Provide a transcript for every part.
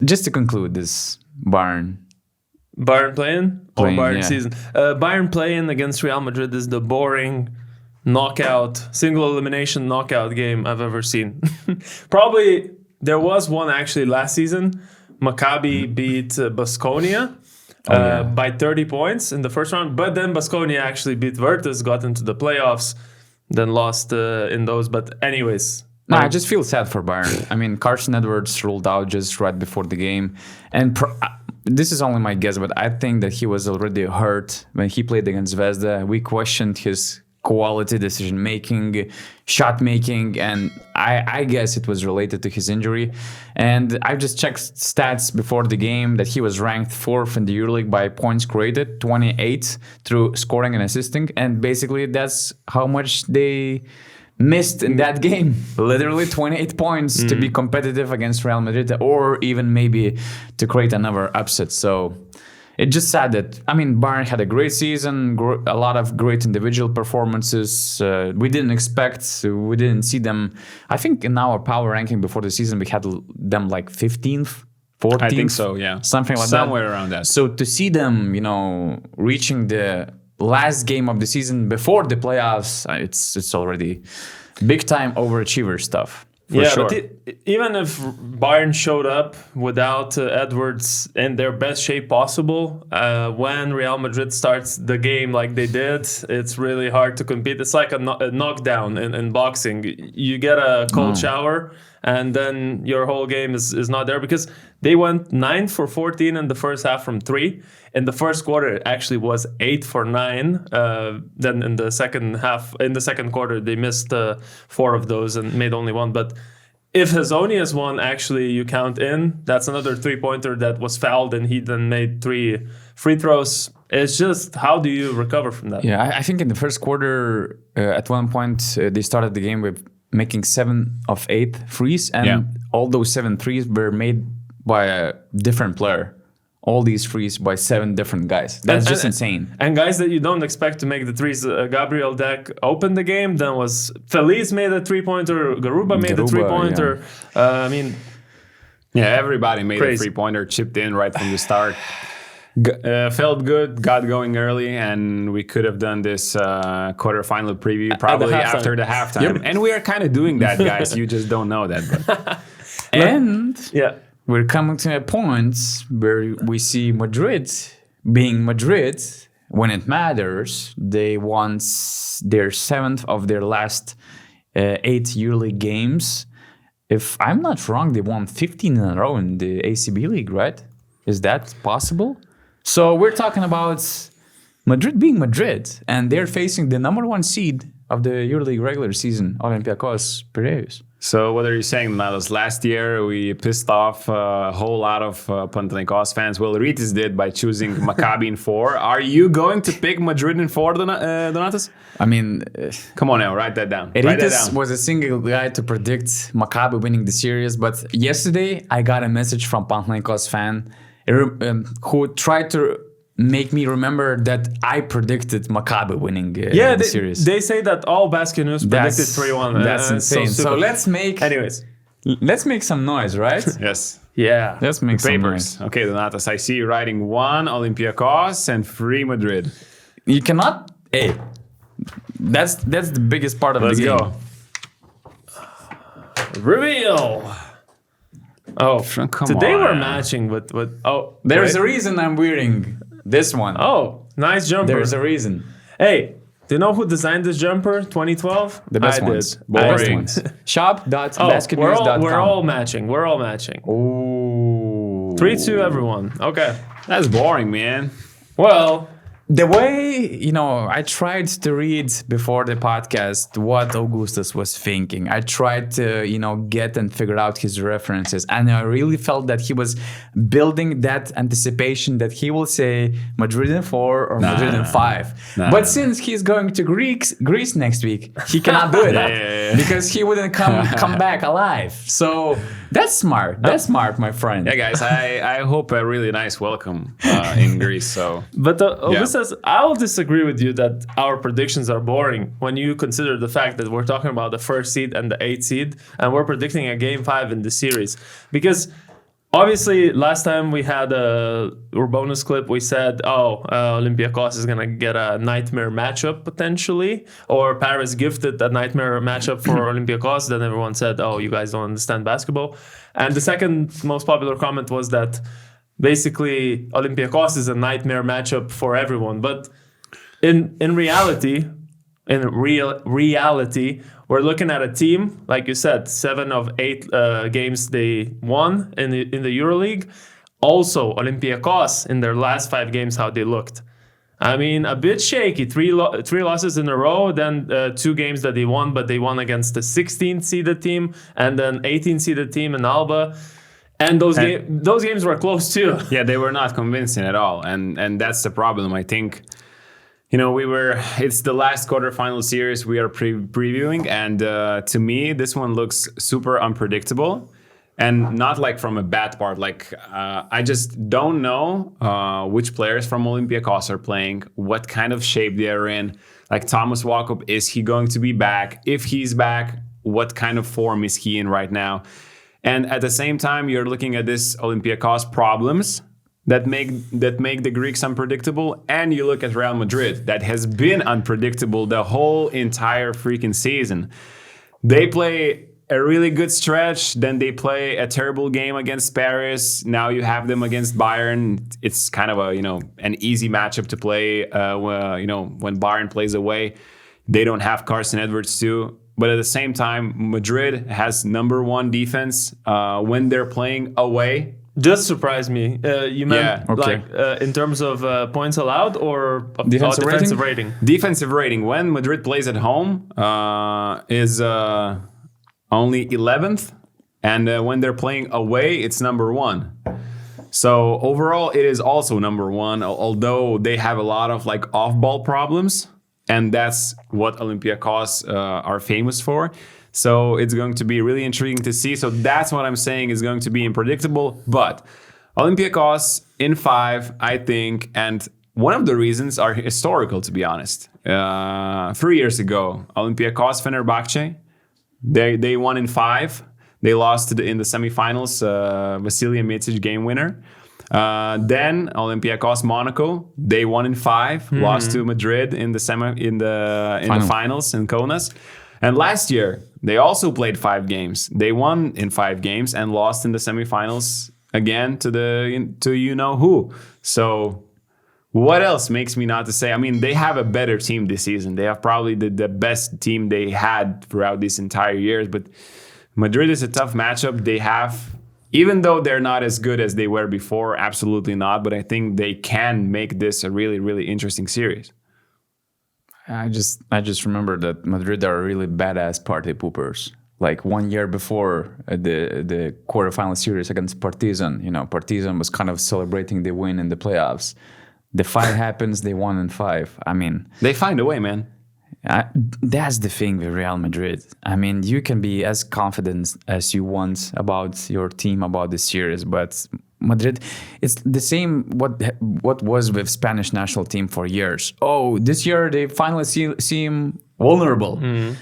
Just to conclude this Bayern Bayern playing, Bayern yeah. season. Bayern playing against Real Madrid is the boring single elimination knockout game I've ever seen. Probably there was one actually last season. Maccabi beat Baskonia by 30 points in the first round, but then Baskonia actually beat Virtus, got into the playoffs, then lost in those. But anyways. No, I just feel sad for Bayern. I mean, Carson Edwards ruled out just right before the game. And this is only my guess, but I think that he was already hurt when he played against Zvezda. We questioned his quality, decision-making, shot-making, and I guess it was related to his injury. And I just checked stats before the game that he was ranked 4th in the EuroLeague by points created, 28 through scoring and assisting. And basically that's how much they missed in that game. Literally 28 points to be competitive against Real Madrid, or even maybe to create another upset. So it's just sad that, I mean, Bayern had a great season, a lot of great individual performances. We didn't see them. I think in our power ranking before the season, we had them like 15th, 14th. I think so, yeah. Something like Somewhere around that. So to see them, reaching the last game of the season before the playoffs, it's already big time overachiever stuff. Sure. But even if Bayern showed up without Edwards in their best shape possible, when Real Madrid starts the game like they did, it's really hard to compete. It's like a knockdown in boxing. You get a cold shower, and then your whole game is not there, because they went 9 for 14 in the first half from 3. In the first quarter, it actually was 8 for 9. Then in the second quarter, they missed 4 of those and made only 1. But if Hezonia's one actually you count in, that's another 3-pointer that was fouled, and he then made 3 free throws. It's just, how do you recover from that? Yeah, I think in the first quarter, at one point, they started the game with making 7 of 8 threes, and all those 7 threes were made by a different player. All these threes by 7 different guys. That's just insane. And guys that you don't expect to make the threes. Gabriel Deck opened the game. Then was Feliz made a 3-pointer. Garuba made a 3-pointer. Everybody made a 3-pointer, chipped in right from the start. Felt good, got going early, and we could have done this quarterfinal preview probably after the halftime. Yep. And we are kind of doing that, guys. You just don't know that. But. We're coming to a point where we see Madrid being Madrid when it matters. They won their 7th of their last 8 EuroLeague games. If I'm not wrong, they won 15 in a row in the ACB League, right? Is that possible? So we're talking about Madrid being Madrid, and they're facing the number 1 seed of the EuroLeague regular season, Olympiacos Piraeus. So what are you saying, Matos? Last year we pissed off a whole lot of Panathinaikos fans. Well, Rytis did by choosing Maccabi in 4. Are you going to pick Madrid in 4, Donatas? I mean, come on now, write that down. Rytis was a single guy to predict Maccabi winning the series, but yesterday I got a message from Panathinaikos fan who tried to make me remember that I predicted Maccabi winning the series. They say that all BasketNews predicted 3-1. That's insane. So let's make some noise, right? Yes. Yeah. Let's make some noise. Okay, Donatas, I see you writing 1 Olympiacos and 3 Madrid. You cannot. Hey, that's the biggest part of the game. Let's go. Reveal. Oh, today we're matching with. There's a reason I'm wearing this one. Oh, nice jumper. There's a reason. Hey, do you know who designed this jumper? 2012? The best ones. Boring. Shop.basketnews.com. We're all matching. Ooh. 3-2 everyone. Okay. That's boring, man. Well, the way, I tried to read before the podcast what Augustus was thinking. I tried to, get and figure out his references. And I really felt that he was building that anticipation that he will say Madrid in 4 or Madrid in 5. But since he's going to Greece next week, he cannot do it because he wouldn't come back alive. So that's smart. That's smart, my friend. Yeah, guys, I hope a really nice welcome in Greece. So, but Augustus, I'll disagree with you that our predictions are boring when you consider the fact that we're talking about the 1st seed and the 8th seed, and we're predicting a game 5 in the series. Because Obviously, last time we had our bonus clip, we said, Olympiacos is going to get a nightmare matchup potentially, or Paris gifted a nightmare matchup for Olympiacos. Then everyone said, oh, you guys don't understand basketball. And the second most popular comment was that basically Olympiacos is a nightmare matchup for everyone. But in reality, we're looking at a team, like you said, 7 of 8 games they won in the EuroLeague. Also, Olympiacos in their last 5 games, how they looked. I mean, a bit shaky. 3 losses in a row, then 2 games that they won, but they won against the 16th seeded team and then 18th seeded team in Alba. And those games were close too. Yeah, they were not convincing at all, and that's the problem. I think. It's the last quarterfinal series we are previewing, and to me, this one looks super unpredictable, and not like from a bad part. Like, I just don't know which players from Olympiacos are playing, what kind of shape they are in. Like, Thomas Walkup, is he going to be back? If he's back, what kind of form is he in right now? And at the same time, you're looking at this Olympiacos problems that make the Greeks unpredictable, and you look at Real Madrid that has been unpredictable the whole entire freaking season. They play a really good stretch, then they play a terrible game against Paris. Now you have them against Bayern. It's kind of an easy matchup to play. When Bayern plays away, they don't have Carson Edwards too. But at the same time, Madrid has number 1 defense when they're playing away. Just surprised me. You meant in terms of points allowed or defensive rating? Defensive rating. When Madrid plays at home is only 11th. And when they're playing away, it's number 1. So overall, it is also number 1, although they have a lot of off-ball problems. And that's what Olympiacos are famous for. So it's going to be really intriguing to see. So that's what I'm saying is going to be unpredictable. But Olympiacos in 5, I think, and one of the reasons are historical, to be honest. 3 years ago, Olympiacos Fenerbahce, they won in 5. They lost in the semifinals, Vasilija Micic game winner. Then Olympiacos Monaco, they won in 5, lost to Madrid in the finals in Kaunas. And last year, they also played 5 games. They won in 5 games and lost in the semifinals again to you know who. So what else makes me not to say? I mean, they have a better team this season. They have probably the best team they had throughout these entire years. But Madrid is a tough matchup. They have, even though they're not as good as they were before, absolutely not. But I think they can make this a really, really interesting series. I just remember that Madrid are really badass party poopers. Like 1 year before the quarterfinal series against Partizan, Partizan was kind of celebrating the win in the playoffs. The fight happens, they won in 5. I mean, they find a way, man. That's the thing with Real Madrid. I mean, you can be as confident as you want about your team, about the series, but Madrid, it's the same what was with Spanish national team for years. Oh, this year they finally seem vulnerable. Mm-hmm.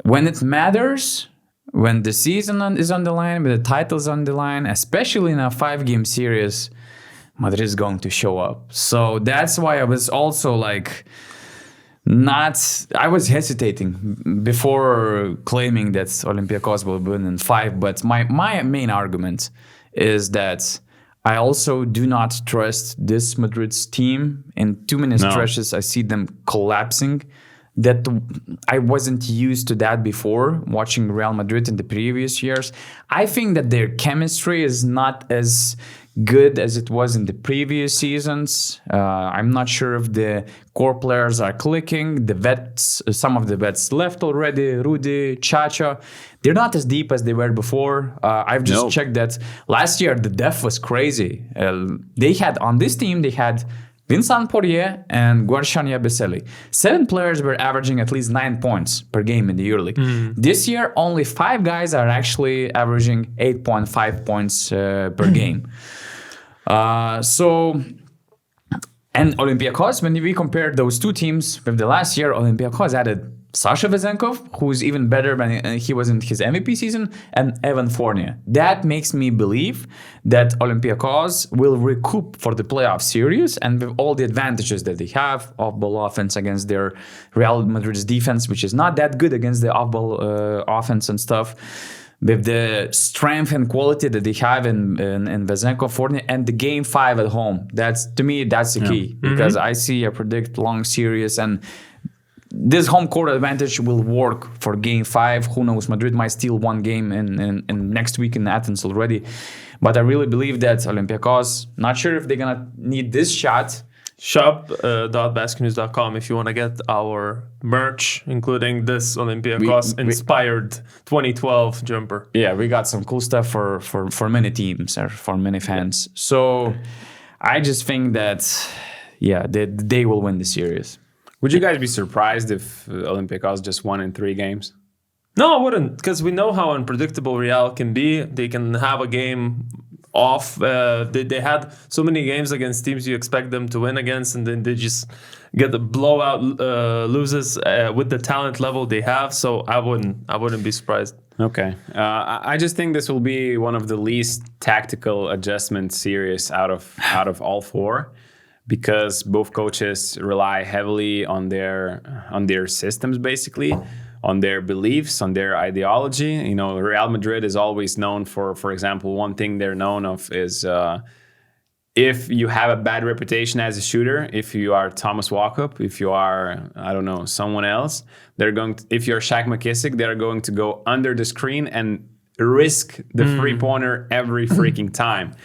When it matters, when the season is on the line, when the title's on the line, especially in a 5-game series, Madrid is going to show up. So that's why I was also I was hesitating before claiming that Olympiacos will win in 5, but my main argument is that I also do not trust this Madrid's team. In too many stretches, I see them collapsing. That I wasn't used to that before, watching Real Madrid in the previous years. I think that their chemistry is not as good as it was in the previous seasons. I'm not sure if the core players are clicking. The vets, some of the vets left already. Rudy, Chacha, they're not as deep as they were before. I've just checked that last year the depth was crazy. They had on this team Vincent Poirier and Guarcian Yabusele. 7 players were averaging at least 9 points per game in the EuroLeague. Mm-hmm. This year, only 5 guys are actually averaging 8.5 points per game. And Olympiacos, when we compare those two teams with the last year, Olympiacos added Sasha Vezenkov, who's even better than he was in his MVP season, and Evan Fournier. That makes me believe that Olympiacos will recoup for the playoff series, and with all the advantages that they have, off-ball offense against their Real Madrid's defense, which is not that good against the off-ball offense and stuff, with the strength and quality that they have in Vezenkov, Fournier, and the game 5 at home. To me, that's the key, because I predict long series, and this home court advantage will work for game 5. Who knows? Madrid might steal one game in next week in Athens already. But I really believe that Olympiacos, not sure if they're going to need this shot. Shop.basketnews.com if you want to get our merch, including this Olympiacos-inspired 2012 jumper. Yeah, we got some cool stuff for many teams or for many fans. So I just think that, they will win the series. Would you guys be surprised if Olympiacos just won in 3 games? No, I wouldn't, because we know how unpredictable Real can be. They can have a game off. They had so many games against teams you expect them to win against, and then they just get the blowout loses with the talent level they have. So I wouldn't be surprised. Okay, I just think this will be one of the least tactical adjustment series out of all 4. Because both coaches rely heavily on their systems, basically, on their beliefs, on their ideology. You know, Real Madrid is always known for example, one thing they're known of is if you have a bad reputation as a shooter, if you are Thomas Walkup, if you are, I don't know, someone else, if you're Shaq McKissick, they're going to go under the screen and risk the three-pointer every freaking time.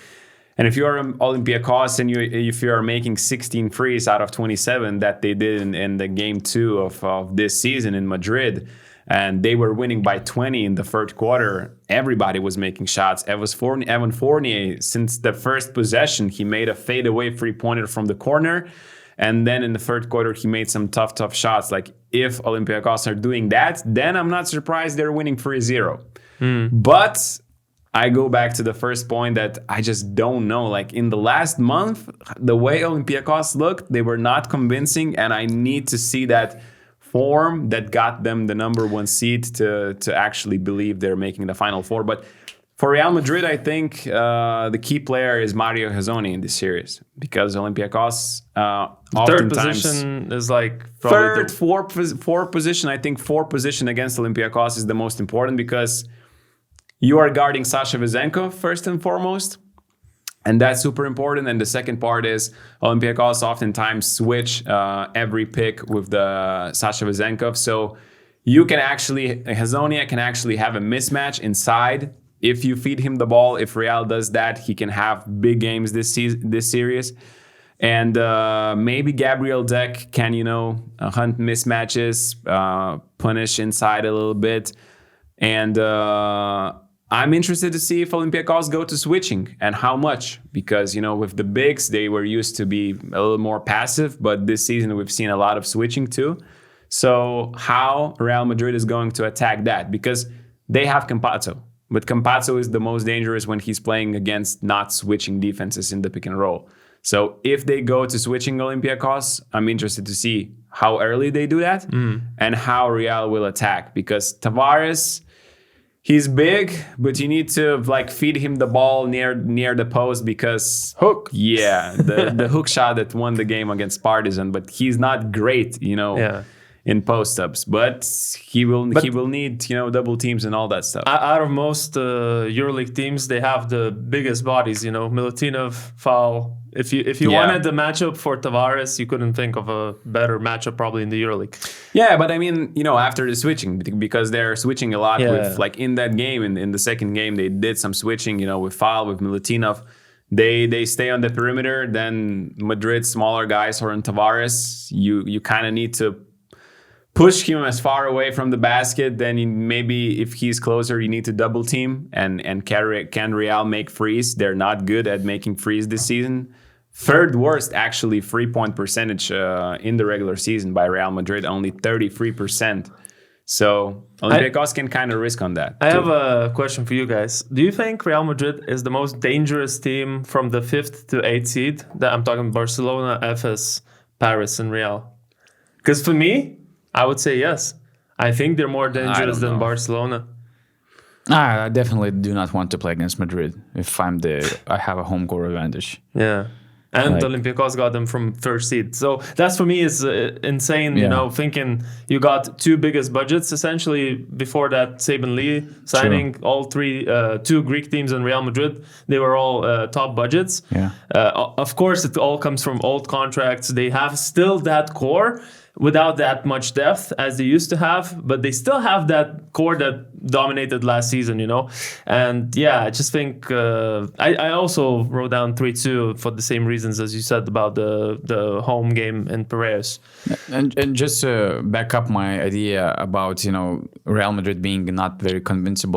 And if you are Olympiacos and if you are making 16 threes out of 27 that they did in the game 2 of this season in Madrid, and they were winning by 20 in the third quarter, everybody was making shots. Evan Fournier, since the first possession, he made a fadeaway three-pointer from the corner. And then in the third quarter, he made some tough shots. Like, if Olympiacos are doing that, then I'm not surprised they're winning 3-0. But I go back to the first point that I just don't know. Like, in the last month, the way Olympiacos looked, they were not convincing, and I need to see that form that got them the number 1 seed to actually believe they're making the Final Four. But for Real Madrid, I think the key player is Mario Hezonja in this series, because Olympiacos third position is like fourth position. I think 4th position against Olympiacos is the most important, because you are guarding Sasha Vezenkov first and foremost, and that's super important. And the second part is Olympiacos oftentimes switch every pick with the Sasha Vezenkov. So Hezonja can actually have a mismatch inside. If you feed him the ball, if Real does that, he can have big games this series. And maybe Gabriel Deck can, hunt mismatches, punish inside a little bit. And I'm interested to see if Olympiacos go to switching and how much, because, with the bigs, they were used to be a little more passive, but this season we've seen a lot of switching too. So how Real Madrid is going to attack that, because they have Campazzo, but Campazzo is the most dangerous when he's playing against not switching defenses in the pick and roll. So if they go to switching Olympiacos, I'm interested to see how early they do that and how Real will attack, because Tavares, he's big, but you need to feed him the ball near the post, because hook. Yeah, the hook shot that won the game against Partizan, but he's not great, in post-ups. But he will need double teams and all that stuff. Out of most EuroLeague teams, they have the biggest bodies. Milutinov, Foul. If you wanted the matchup for Tavares, you couldn't think of a better matchup probably in the EuroLeague. Yeah, but I mean, after the switching, because they're switching a lot with, in that game, in the second game, they did some switching, with Foul, with Milutinov. They stay on the perimeter, then Madrid, smaller guys, or in Tavares, you kind of need to push him as far away from the basket. Then maybe if he's closer, you need to double team. And can Real make threes? They're not good at making threes this season. Third worst, actually, 3-point percentage in the regular season by Real Madrid, only 33%. So Olympiacos can kind of risk on that. I have a question for you guys. Do you think Real Madrid is the most dangerous team from the 5th to 8th seed? That I'm talking Barcelona, FS, Paris, and Real. Because for me, I would say yes. I think they're more dangerous than know. Barcelona. I definitely do not want to play against Madrid if I have a home court advantage. Yeah. And Like- Olympiacos got them from first seed. So that's for me is insane, you Yeah. know, thinking you got two biggest budgets essentially before that Saban Lee signing all two Greek teams in Real Madrid. They were all top budgets. Yeah. Of course, it all comes from old contracts. They have still that core without that much depth as they used to have, but they still have that core that dominated last season, you know? And yeah, I just think I also wrote down 3-2 for the same reasons as you said about the home game in Piraeus. And just to back up my idea about, Real Madrid being not very convincing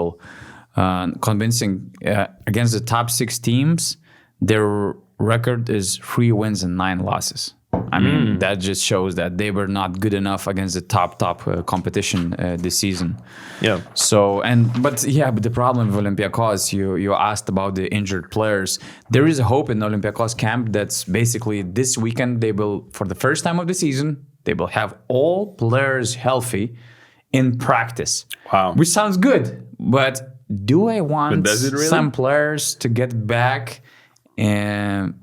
against the top 6 teams, their record is 3 wins and 9 losses. I mean, that just shows that they were not good enough against the top competition this season. Yeah. So, but the problem with Olympiacos, you asked about the injured players. There is a hope in Olympiacos camp that's basically this weekend they will, for the first time of the season, they will have all players healthy in practice. Wow. Which sounds good, but do I want does it really? some players to get back and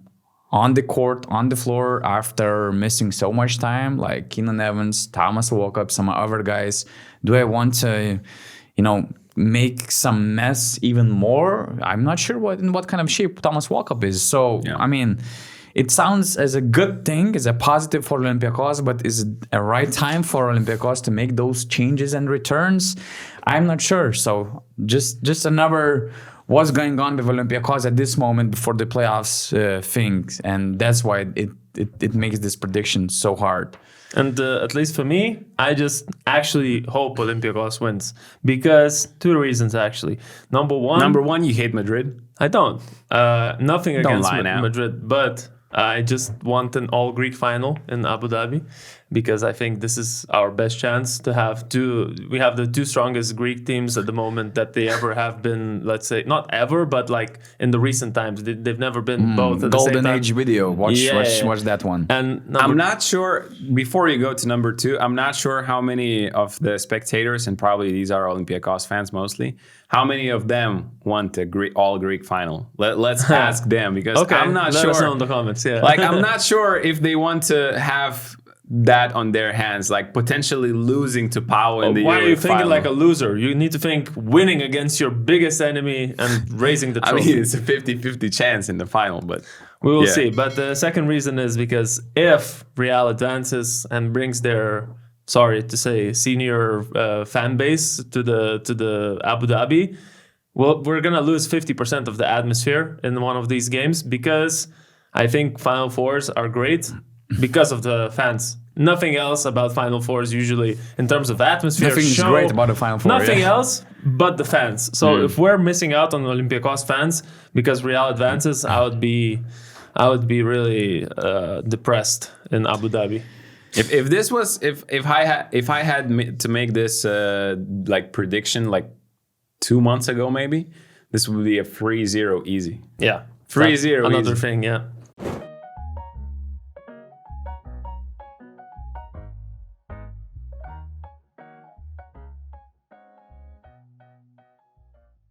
on the court, on the floor after missing so much time, like Keenan Evans, Thomas Walkup, some other guys? Do I want to, make some mess even more? I'm not sure in what kind of shape Thomas Walkup is. So, I mean, it sounds as a good thing, as a positive for Olympiacos, but is it a right time for Olympiacos to make those changes and returns? I'm not sure. So just another what's going on with Olympiacos at this moment before the playoffs things, and that's why it makes this prediction so hard. And at least for me, I just actually hope Olympiacos wins because 2 reasons actually. Number one, you hate Madrid. I don't. Nothing against lie now. Madrid, but I just want an all-Greek final in Abu Dhabi because I think this is our best chance to have we have the 2 strongest Greek teams at the moment that they ever have been, let's say, not ever, but like in the recent times. They've never been both at the same Golden time. Age video. Watch that one. And I'm not sure, before you go to number 2, I'm not sure how many of the spectators, and probably these are Olympiacos fans mostly, how many of them want a all-Greek final? Let's ask them, because I'm not let sure. us know in the comments, yeah. Like, I'm not sure if they want to have that on their hands, like potentially losing to Pau in the Why are you Euroleague thinking final. like a loser? You need to think winning against your biggest enemy and raising the I trophy. mean, it's a 50-50 chance in the final, but We will yeah. see. But the second reason is because if Real advances and brings their, sorry to say, senior fan base to the Abu Dhabi, well, we're gonna lose 50% of the atmosphere in one of these games because I think Final Fours are great because of the fans. Nothing else about Final Fours usually in terms of atmosphere. Nothing's show, great about the Final Four. Nothing yeah. else but the fans. So if we're missing out on Olympiacos fans because Real advances, I would be really depressed in Abu Dhabi. If I had to make this like prediction like 2 months ago, maybe this would be a 3-0 easy. Yeah. 3-0 Another easy. thing, yeah.